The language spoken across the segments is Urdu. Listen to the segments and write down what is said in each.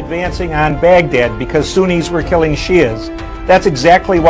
Advancing on Baghdad because Sunnis were killing Shias. That's exactly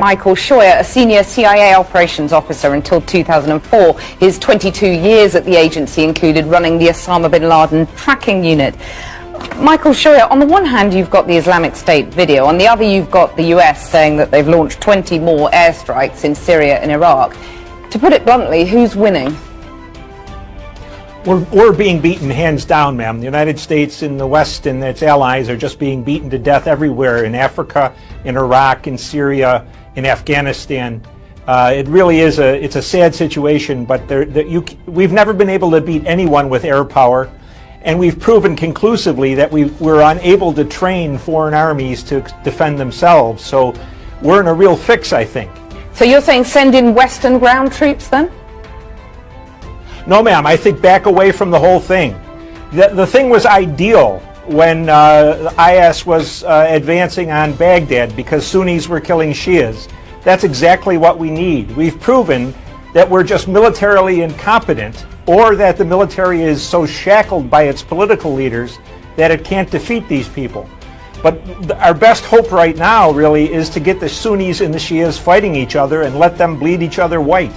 Michael Scheuer, a senior CIA operations officer until 2004. His 22 years at the agency included running the Osama bin Laden tracking unit. Michael Scheuer, on the one hand you've got the Islamic State video, on the other you've got the US saying that they've launched 20 more airstrikes in Syria and Iraq. To put it bluntly, who's winning? We're being beaten hands down, ma'am. The United States and the West and its allies are just being beaten to death everywhere, in Africa, in Iraq, in Syria, in Afghanistan. It really is it's a sad situation, but we've never been able to beat anyone with air power, and we've proven conclusively that we're unable to train foreign armies to defend themselves. So we're in a real fix, I think. So you're saying send in Western ground troops then? No, ma'am. I think back away from the whole thing. The thing was ideal when IS was advancing on Baghdad because Sunnis were killing Shias. That's exactly what we need. We've proven that we're just militarily incompetent, or that the military is so shackled by its political leaders that it can't defeat these people. But our best hope right now really is to get the Sunnis and the Shias fighting each other and let them bleed each other white.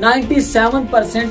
97%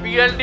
PLD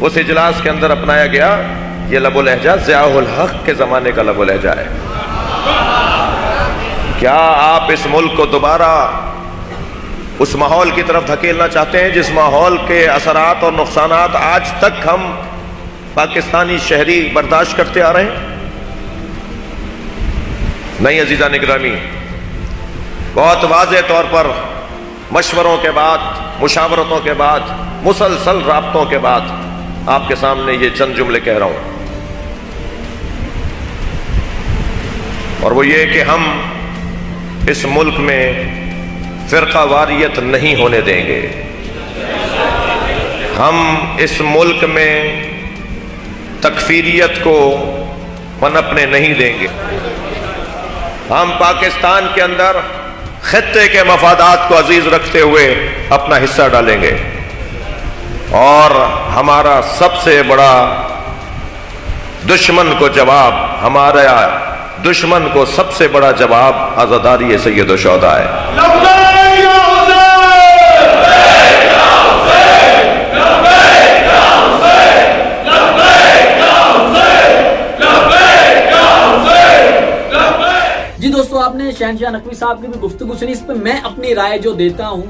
اس اجلاس کے اندر اپنایا گیا، یہ لب و لہجہ ضیاء الحق کے زمانے کا لب و لہجہ ہے۔ کیا آپ اس ملک کو دوبارہ اس ماحول کی طرف دھکیلنا چاہتے ہیں جس ماحول کے اثرات اور نقصانات آج تک ہم پاکستانی شہری برداشت کرتے آ رہے ہیں؟ نہیں عزیزان گرامی، بہت واضح طور پر مشوروں کے بعد، مشاورتوں کے بعد، مسلسل رابطوں کے بعد آپ کے سامنے یہ چند جملے کہہ رہا ہوں، اور وہ یہ کہ ہم اس ملک میں فرقہ واریت نہیں ہونے دیں گے، ہم اس ملک میں تکفیریت کو پنپنے نہیں دیں گے، ہم پاکستان کے اندر خطے کے مفادات کو عزیز رکھتے ہوئے اپنا حصہ ڈالیں گے، اور ہمارا سب سے بڑا دشمن کو جواب، ہمارا دشمن کو سب سے بڑا جواب عزاداری سید الشہداء ہے۔ جی دوستو، آپ نے شہنشاہ نقوی صاحب کی بھی گفتگو سنی، اس پہ میں اپنی رائے جو دیتا ہوں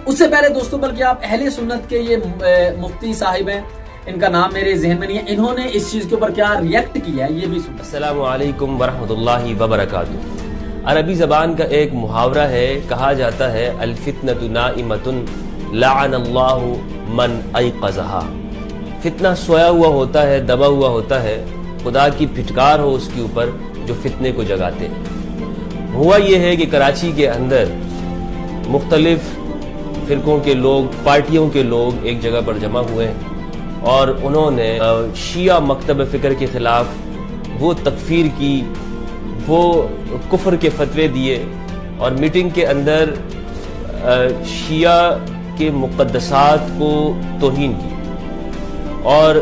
اس سے پہلے دوستو، بلکہ آپ اہل سنت کے یہ مفتی صاحب ہیں، ان کا نام میرے ذہن میں نہیں ہے، انہوں نے اس چیز کے اوپر کیا ریئیکٹ کیا ہے یہ بھی سنیں۔ السلام علیکم ورحمۃ اللہ وبرکاتہ۔ عربی زبان کا ایک محاورہ ہے، کہا جاتا ہے الفتنۃ نائمۃ لعن اللہ من ایقظھا۔ فتنہ سویا ہوا ہوتا ہے، دبا ہوا ہوتا ہے، خدا کی پھٹکار ہو اس کے اوپر جو فتنے کو جگاتے ہیں۔ ہوا یہ ہے کہ کراچی کے اندر مختلف فرقوں کے لوگ، پارٹیوں کے لوگ ایک جگہ پر جمع ہوئے ہیں، اور انہوں نے شیعہ مکتب فکر کے خلاف وہ تکفیر کی، وہ کفر کے فتوے دیے، اور میٹنگ کے اندر شیعہ کے مقدسات کو توہین کی، اور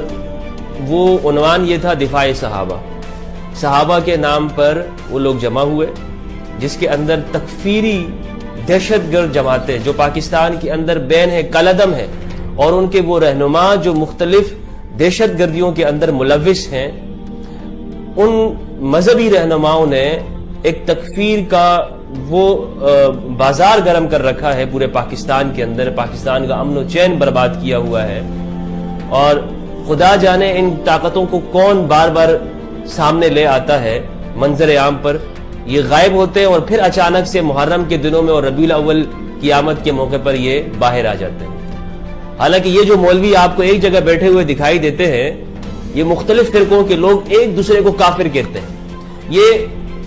وہ عنوان یہ تھا دفاع صحابہ۔ صحابہ کے نام پر وہ لوگ جمع ہوئے، جس کے اندر تکفیری دہشت گرد جماعتیں جو پاکستان کے اندر بین ہے، کالعدم ہے، اور ان کے وہ رہنما جو مختلف دہشت گردیوں کے اندر ملوث ہیں، ان مذہبی رہنماؤں نے ایک تکفیر کا وہ بازار گرم کر رکھا ہے پورے پاکستان کے اندر، پاکستان کا امن و چین برباد کیا ہوا ہے، اور خدا جانے ان طاقتوں کو کون بار بار سامنے لے آتا ہے منظر عام پر۔ یہ غائب ہوتے ہیں اور پھر اچانک سے محرم کے دنوں میں اور ربیع الاول کی آمد کے موقع پر یہ باہر آ جاتے ہیں۔ حالانکہ یہ جو مولوی آپ کو ایک جگہ بیٹھے ہوئے دکھائی دیتے ہیں، یہ مختلف فرقوں کے لوگ ایک دوسرے کو کافر کہتے ہیں، یہ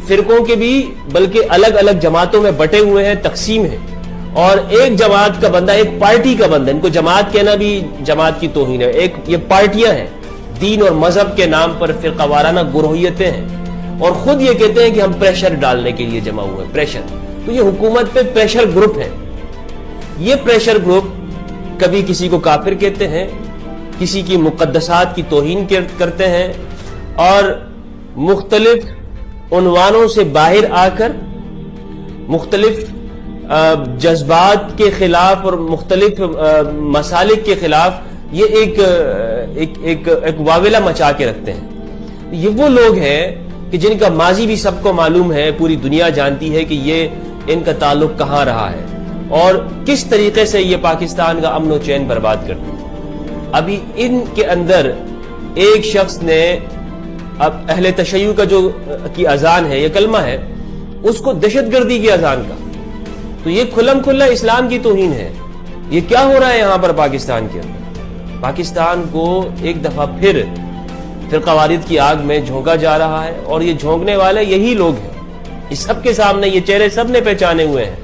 فرقوں کے بھی بلکہ الگ الگ جماعتوں میں بٹے ہوئے ہیں، تقسیم ہے، اور ایک جماعت کا بندہ، ایک پارٹی کا بندہ، ان کو جماعت کہنا بھی جماعت کی توہین ہے، ایک یہ پارٹیاں ہیں، دین اور مذہب کے نام پر فرقہ وارانہ گروہیتیں ہیں، اور خود یہ کہتے ہیں کہ ہم پریشر ڈالنے کے لیے جمع ہوئے ہیں، پریشر۔ تو یہ حکومت پہ پریشر گروپ ہے، یہ پریشر گروپ کبھی کسی کو کافر کہتے ہیں، کسی کی مقدسات کی توہین کرتے ہیں، اور مختلف عنوانوں سے باہر آ کر مختلف جذبات کے خلاف اور مختلف مسالک کے خلاف یہ ایک واویلا مچا کے رکھتے ہیں۔ یہ وہ لوگ ہیں کہ جن کا ماضی بھی سب کو معلوم ہے، پوری دنیا جانتی ہے کہ یہ ان کا تعلق کہاں رہا ہے اور کس طریقے سے یہ پاکستان کا امن و چین برباد کرتے ہیں۔ ابھی ان کے اندر ایک شخص نے اب اہل تشیع کا جو کی اذان ہے، یہ کلمہ ہے، اس کو دہشت گردی کی اذان کا، تو یہ کھلم کھلا اسلام کی توہین ہے۔ یہ کیا ہو رہا ہے یہاں پر پاکستان کے اندر؟ پاکستان کو ایک دفعہ پھر فرقہ واریت کی آگ میں جھونکا جا رہا ہے، اور یہ جھونکنے والے یہی لوگ ہیں، اس سب کے سامنے یہ چہرے سب نے پہچانے ہوئے ہیں۔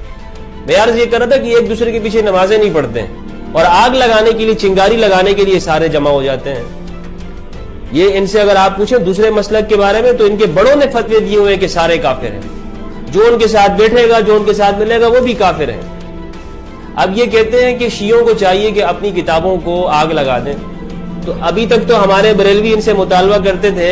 میں عرض یہ کر رہا تھا کہ ایک دوسرے کے پیچھے نمازیں نہیں پڑھتے ہیں، اور آگ لگانے کے لیے، چنگاری لگانے کے لیے سارے جمع ہو جاتے ہیں۔ یہ ان سے اگر آپ پوچھیں دوسرے مسلک کے بارے میں تو ان کے بڑوں نے فتوے دیے ہوئے ہیں کہ سارے کافر ہیں، جو ان کے ساتھ بیٹھے گا، جو ان کے ساتھ ملے گا، وہ بھی کافر ہیں۔ اب یہ کہتے ہیں کہ شیعوں کو چاہیے کہ اپنی کتابوں کو آگ لگا دیں، تو ابھی تک تو ہمارے بریلوی ان سے مطالبہ کرتے تھے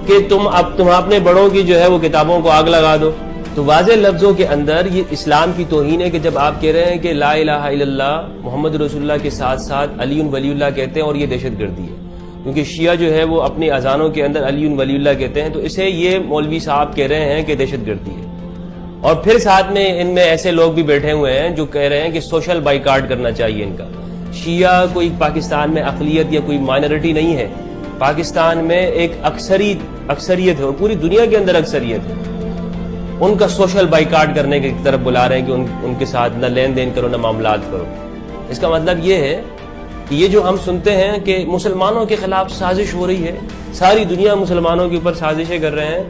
کہ تم اپنے بڑوں کی جو ہے وہ کتابوں کو آگ لگا دو، تو واضح لفظوں کے اندر یہ اسلام کی توہین ہے کہ جب آپ کہہ رہے ہیں کہ لا الہ الا اللہ محمد رسول اللہ کے ساتھ ساتھ علی ولی اللہ کہتے ہیں اور یہ دہشت گردی ہے، کیونکہ شیعہ جو ہے وہ اپنی اذانوں کے اندر علی ولی اللہ کہتے ہیں، تو اسے یہ مولوی صاحب کہہ رہے ہیں کہ دہشت گردی ہے۔ اور پھر ساتھ میں ان میں ایسے لوگ بھی بیٹھے ہوئے ہیں جو کہہ رہے ہیں کہ سوشل بائیکاٹ کرنا چاہیے ان کا۔ شیعہ کوئی پاکستان میں اقلیت یا کوئی مائنورٹی نہیں ہے، پاکستان میں ایک اکثریت ہے اور پوری دنیا کے اندر اکثریت ہے۔ ان کا سوشل بائیکاٹ کرنے کی طرف بلا رہے ہیں کہ ان کے ساتھ نہ لین دین کرو نہ معاملات کرو۔ اس کا مطلب یہ ہے کہ یہ جو ہم سنتے ہیں کہ مسلمانوں کے خلاف سازش ہو رہی ہے، ساری دنیا مسلمانوں کے اوپر سازشیں کر رہے ہیں،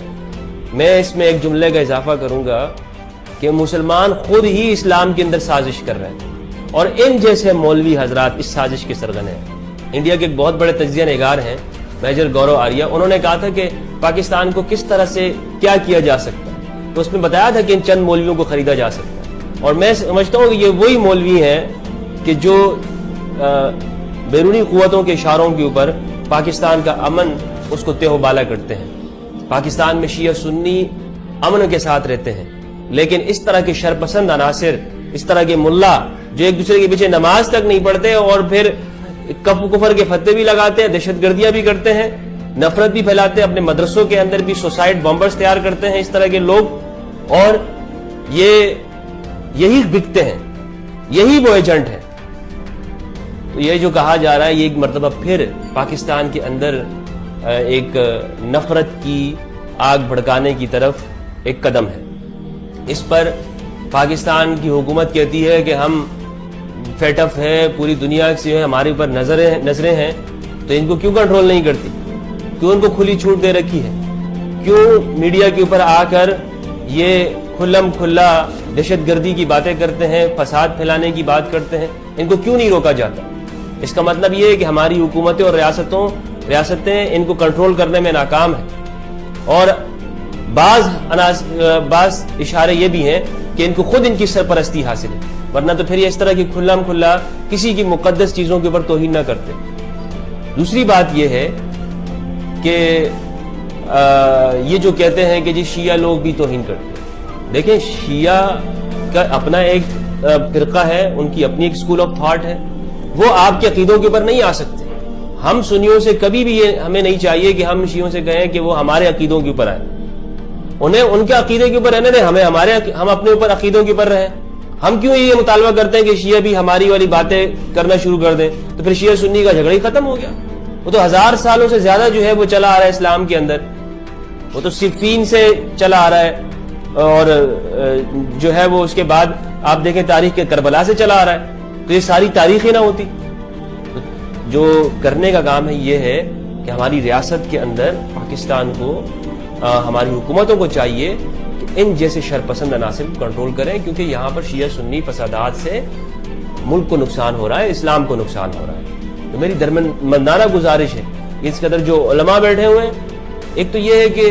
میں اس میں ایک جملے کا اضافہ کروں گا کہ مسلمان خود ہی اسلام کے اندر سازش کر رہے ہیں اور ان جیسے مولوی حضرات اس سازش کے سرغن ہیں۔ انڈیا کے ایک بہت بڑے تجزیہ نگار ہیں میجر گورو آریہ، انہوں نے کہا تھا کہ پاکستان کو کس طرح سے کیا کیا جا سکتا ہے، تو اس میں بتایا تھا کہ ان چند مولویوں کو خریدا جا سکتا ہے، اور میں سمجھتا ہوں کہ یہ وہی مولوی ہیں کہ جو بیرونی قوتوں کے اشاروں کے اوپر پاکستان کا امن اس کو تہ و بالا کرتے ہیں۔ پاکستان میں شیعہ سنی امن کے ساتھ رہتے ہیں، لیکن اس طرح کے شرپسند عناصر، اس طرح کے ملا جو ایک دوسرے کے پیچھے نماز تک نہیں پڑھتے اور پھر کفر کے فتوے بھی لگاتے ہیں، دہشت گردیاں بھی کرتے ہیں، نفرت بھی پھیلاتے ہیں، اپنے مدرسوں کے اندر بھی سوسائڈ بمبرز تیار کرتے ہیں اس طرح کے لوگ، اور یہی بکتے ہیں، یہی وہ ایجنٹ ہیں۔ تو یہ جو کہا جا رہا ہے یہ ایک مرتبہ پھر پاکستان کے اندر ایک نفرت کی آگ بھڑکانے کی طرف ایک قدم ہے۔ اس پر پاکستان کی حکومت کہتی ہے کہ ہم فیٹ اپ ہے، پوری دنیا سے ہمارے اوپر نظریں ہیں، تو ان کو کیوں کنٹرول نہیں کرتی، کیوں ان کو کھلی چھوٹ دے رکھی ہے، کیوں میڈیا کے اوپر آ کر یہ کھلم کھلا دہشت گردی کی باتیں کرتے ہیں، فساد پھیلانے کی بات کرتے ہیں، ان کو کیوں نہیں روکا جاتا؟ اس کا مطلب یہ ہے کہ ہماری حکومتیں اور ریاستیں ان کو کنٹرول کرنے میں ناکام ہیں، اور بعض اشارے یہ بھی ہیں کہ ان کو خود ان کی سرپرستی حاصل ہے، ورنہ تو پھر یہ اس طرح کی کھلم کھلا کسی کی مقدس چیزوں کے اوپر توہین نہ کرتے۔ دوسری بات یہ ہے کہ یہ جو کہتے ہیں کہ جی شیعہ لوگ بھی توہین کرتے ہیں، دیکھیں شیعہ کا اپنا ایک فرقہ ہے، ان کی اپنی ایک اسکول آف تھاٹ ہے، وہ آپ کے عقیدوں کے اوپر نہیں آ سکتے۔ ہم سنیوں سے کبھی بھی یہ ہمیں نہیں چاہیے کہ ہم شیعوں سے کہیں کہ وہ ہمارے عقیدوں کے اوپر آئیں، انہیں ان کے عقیدے کے اوپر رہنے دیں، ہم اپنے اوپر عقیدوں کے اوپر رہیں۔ ہم کیوں یہ مطالبہ کرتے ہیں کہ شیعہ بھی ہماری والی باتیں کرنا شروع کر دیں؟ تو پھر شیعہ سنی کا جھگڑا ہی ختم ہو گیا۔ وہ تو 1000 سالوں سے زیادہ جو ہے وہ چلا آ رہا ہے اسلام کے اندر، وہ تو صفین سے چلا آ رہا ہے، اور جو ہے وہ اس کے بعد آپ دیکھیں تاریخ کے کربلا سے چلا آ رہا ہے، تو یہ ساری تاریخ ہی نہ ہوتی۔ جو کرنے کا کام ہے یہ ہے کہ ہماری ریاست کے اندر پاکستان کو، ہماری حکومتوں کو چاہیے کہ ان جیسے شرپسند عناصر کو کنٹرول کریں، کیونکہ یہاں پر شیعہ سنی فسادات سے ملک کو نقصان ہو رہا ہے، اسلام کو نقصان ہو رہا ہے۔ تو میری درمندانہ گزارش ہے، اس قدر جو علماء بیٹھے ہوئے ہیں، ایک تو یہ ہے کہ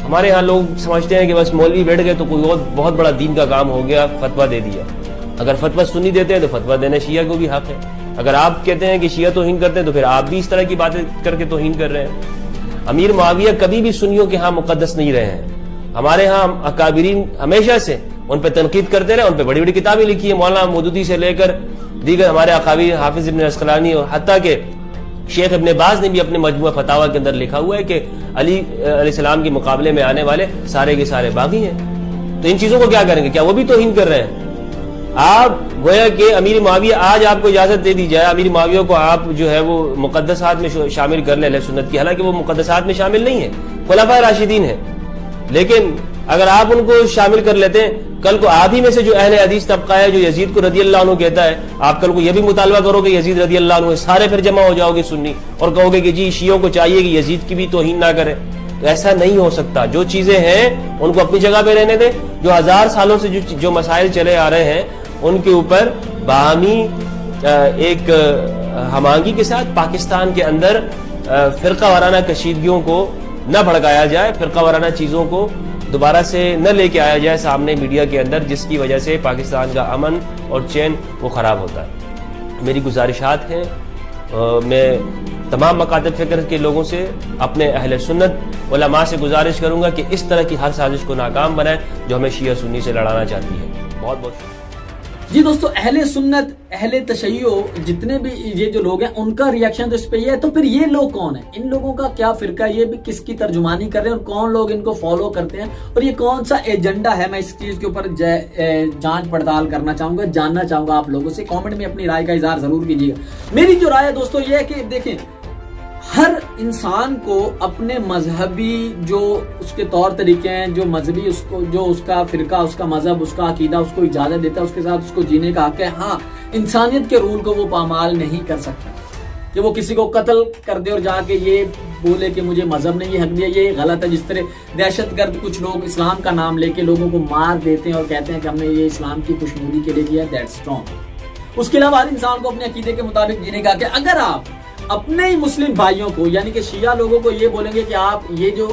ہمارے ہاں لوگ سمجھتے ہیں کہ بس مولوی بیٹھ گئے تو کوئی بہت بڑا دین کا کام ہو گیا، فتویٰ دے دیا۔ اگر فتویٰ سنی دیتے ہیں تو فتویٰ دینا شیعہ کو بھی حق ہے۔ اگر آپ کہتے ہیں کہ شیعہ توہین کرتے ہیں تو پھر آپ بھی اس طرح کی باتیں کر کے توہین کر رہے ہیں۔ امیر معاویہ کبھی بھی سنیوں کے ہاں مقدس نہیں رہے ہیں، ہمارے ہاں اکابرین ہمیشہ سے ان پہ تنقید کرتے رہے، ان پہ بڑی بڑی کتابیں لکھی ہیں، مولانا مودودی سے لے کر دیگر ہمارے اکابرین، حافظ ابن عسقلانی، اور حتیٰ کہ شیخ ابن باز نے بھی اپنے مجموعہ فتاویٰ کے اندر لکھا ہوا ہے کہ علی علیہ السلام کے مقابلے میں آنے والے سارے کے سارے باغی ہیں۔ تو ان چیزوں کو کیا کریں گے؟ کیا وہ بھی توہین کر رہے ہیں؟ آپ گویا کہ امیر معاویہ آج آپ کو اجازت دے دی جائے، امیر معاویہ کو آپ جو ہے وہ مقدسات میں شامل کر لیں اہل سنت کی، حالانکہ وہ مقدسات میں شامل نہیں ہیں، خلفائے راشدین ہیں، لیکن اگر آپ ان کو شامل کر لیتے ہیں، کل کو آپ ہی میں سے جو اہل حدیث طبقہ ہے جو یزید کو رضی اللہ عنہ کہتا ہے، آپ کل کو یہ بھی مطالبہ کرو کہ یزید رضی اللہ عنہ، سارے پھر جمع ہو جاؤ گے سنی اور کہو گے کہ جی شیعوں کو چاہیے کہ یزید کی بھی توہین نہ کرے۔ تو ایسا نہیں ہو سکتا، جو چیزیں ہیں ان کو اپنی جگہ پہ رہنے دیں، جو 1000 سالوں سے جو مسائل چلے آ رہے ہیں ان کے اوپر باہمی ایک ہم آہنگی کے ساتھ پاکستان کے اندر فرقہ وارانہ کشیدگیوں کو نہ بھڑکایا جائے، فرقہ وارانہ چیزوں کو دوبارہ سے نہ لے کے آیا جائے سامنے میڈیا کے اندر، جس کی وجہ سے پاکستان کا امن اور چین وہ خراب ہوتا ہے۔ میری گزارشات ہیں، میں تمام مکاتب فکر کے لوگوں سے، اپنے اہل سنت علماء سے گزارش کروں گا کہ اس طرح کی ہر سازش کو ناکام بنائیں جو ہمیں شیعہ سنی سے لڑانا چاہتی ہے. بہت بہت شکریہ. جی دوستو، اہل سنت، اہل تشیع، جتنے بھی یہ جو لوگ ہیں ان کا ریاکشن تو اس پہ یہ ہے. تو پھر یہ لوگ کون ہیں؟ ان لوگوں کا کیا فرقہ، یہ بھی کس کی ترجمانی کر رہے ہیں اور کون لوگ ان کو فالو کرتے ہیں اور یہ کون سا ایجنڈا ہے؟ میں اس چیز کے اوپر جانچ پڑتال کرنا چاہوں گا، جاننا چاہوں گا آپ لوگوں سے. کامنٹ میں اپنی رائے کا اظہار ضرور کیجیے گا. میری جو رائے ہے دوستو یہ ہے کہ دیکھیں، ہر انسان کو اپنے مذہبی جو اس کے طور طریقے ہیں، جو مذہبی اس کو، جو اس کا فرقہ، اس کا مذہب، اس کا عقیدہ اس کو اجازت دیتا ہے، اس کے ساتھ اس کو جینے کا حق ہے. ہاں، انسانیت کے رول کو وہ پامال نہیں کر سکتا کہ وہ کسی کو قتل کر دے اور جا کے یہ بولے کہ مجھے مذہب نے یہ حق دیا. یہ غلط ہے. جس طرح دہشت گرد کچھ لوگ اسلام کا نام لے کے لوگوں کو مار دیتے ہیں اور کہتے ہیں کہ ہم نے یہ اسلام کی خوشنودی کے لیے کیا ہے، دیٹس رانگ. اس کے علاوہ ہر انسان کو اپنے عقیدے کے مطابق جینے کا حق ہے. اگر آپ اپنے ہی مسلم بھائیوں کو، یعنی کہ شیعہ لوگوں کو یہ بولیں گے کہ آپ یہ جو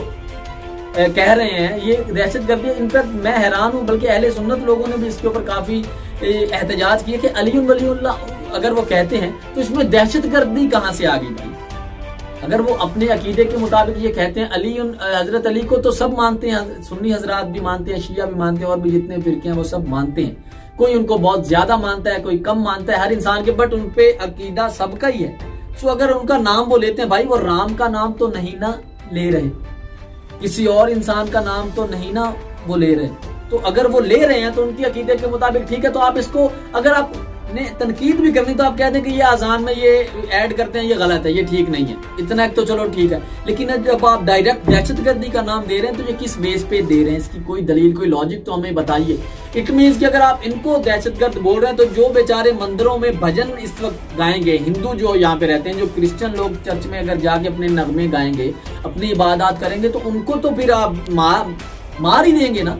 کہہ رہے ہیں یہ دہشت گردی ہے، ان پر میں حیران ہوں. بلکہ اہل سنت لوگوں نے بھی اس کے اوپر کافی احتجاج کیا کہ علی ولی اللہ اگر وہ کہتے ہیں تو اس میں دہشت گردی کہاں سے آ گئی بھائی؟ اگر وہ اپنے عقیدے کے مطابق یہ کہتے ہیں، علی حضرت علی کو تو سب مانتے ہیں، سنی حضرات بھی مانتے ہیں، شیعہ بھی مانتے ہیں، اور بھی جتنے فرقے ہیں وہ سب مانتے ہیں. کوئی ان کو بہت زیادہ مانتا ہے، کوئی کم مانتا ہے، ہر انسان کے، بٹ ان پہ عقیدہ سب کا ہی ہے. سو اگر ان کا نام وہ لیتے ہیں، بھائی وہ رام کا نام تو نہیں نا لے رہے، کسی اور انسان کا نام تو نہیں نا وہ لے رہے. تو اگر وہ لے رہے ہیں تو ان کی عقیدے کے مطابق ٹھیک ہے. تو آپ اس کو اگر آپ نے تنقید بھی کرنی تو آپ کہہ دیں کہ یہ اذان میں یہ ایڈ کرتے ہیں، یہ غلط ہے، یہ ٹھیک نہیں ہے. اتنا ایک تو چلو ٹھیک ہے. لیکن جب آپ ڈائریکٹ دہشت گردی کا نام دے رہے ہیں تو یہ کس بیس پہ دے رہے ہیں؟ اس کی کوئی دلیل، کوئی لاجک تو ہمیں بتائیے. اٹ مینس کہ اگر آپ ان کو دہشت گرد بول رہے ہیں تو جو بیچارے مندروں میں بھجن اس وقت گائیں گے، ہندو جو یہاں پہ رہتے ہیں، جو کرسچن لوگ چرچ میں اگر جا کے اپنے نغمے گائیں گے، اپنی عبادات کریں گے، تو ان کو تو پھر آپ مار ہی دیں گے نا.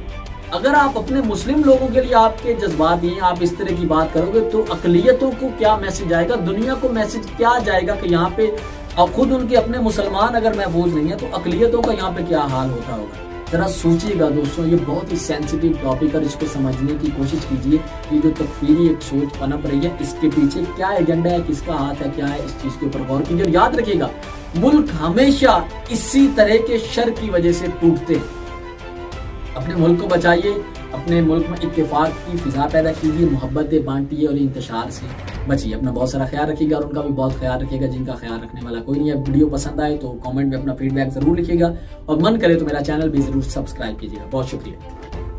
اگر آپ اپنے مسلم لوگوں کے لیے آپ کے جذبات ہیں، آپ اس طرح کی بات کرو گے تو اقلیتوں کو کیا میسج آئے گا؟ دنیا کو میسج کیا جائے گا کہ یہاں پہ اب خود ان کے اپنے مسلمان اگر محفوظ نہیں ہیں تو اقلیتوں کا یہاں پہ کیا حال ہوتا ہوگا؟ ذرا سوچیے گا دوستوں. یہ بہت ہی سینسیٹیو ٹاپک ہے، اس کو سمجھنے کی کوشش کیجیے. یہ جو تکفیری ایک سوچ پنپ رہی ہے، اس کے پیچھے کیا ایجنڈا ہے، کس کا ہاتھ ہے، کیا ہے، اس چیز کے اوپر غور کیجیے. اور یاد رکھیے گا، ملک ہمیشہ اسی طرح کے شر کی وجہ سے ٹوٹتے ہیں. اپنے ملک کو بچائیے، اپنے ملک میں اتفاق کی فضا پیدا کیجیے، محبتیں بانٹیے اور انتشار سے بچیے. اپنا بہت سارا خیال رکھیے گا اور ان کا بھی بہت خیال رکھیے گا جن کا خیال رکھنے والا کوئی نہیں ہے. ویڈیو پسند آئے تو کامنٹ میں اپنا فیڈ بیک ضرور لکھیے گا اور من کرے تو میرا چینل بھی ضرور سبسکرائب کیجیے گا. بہت شکریہ.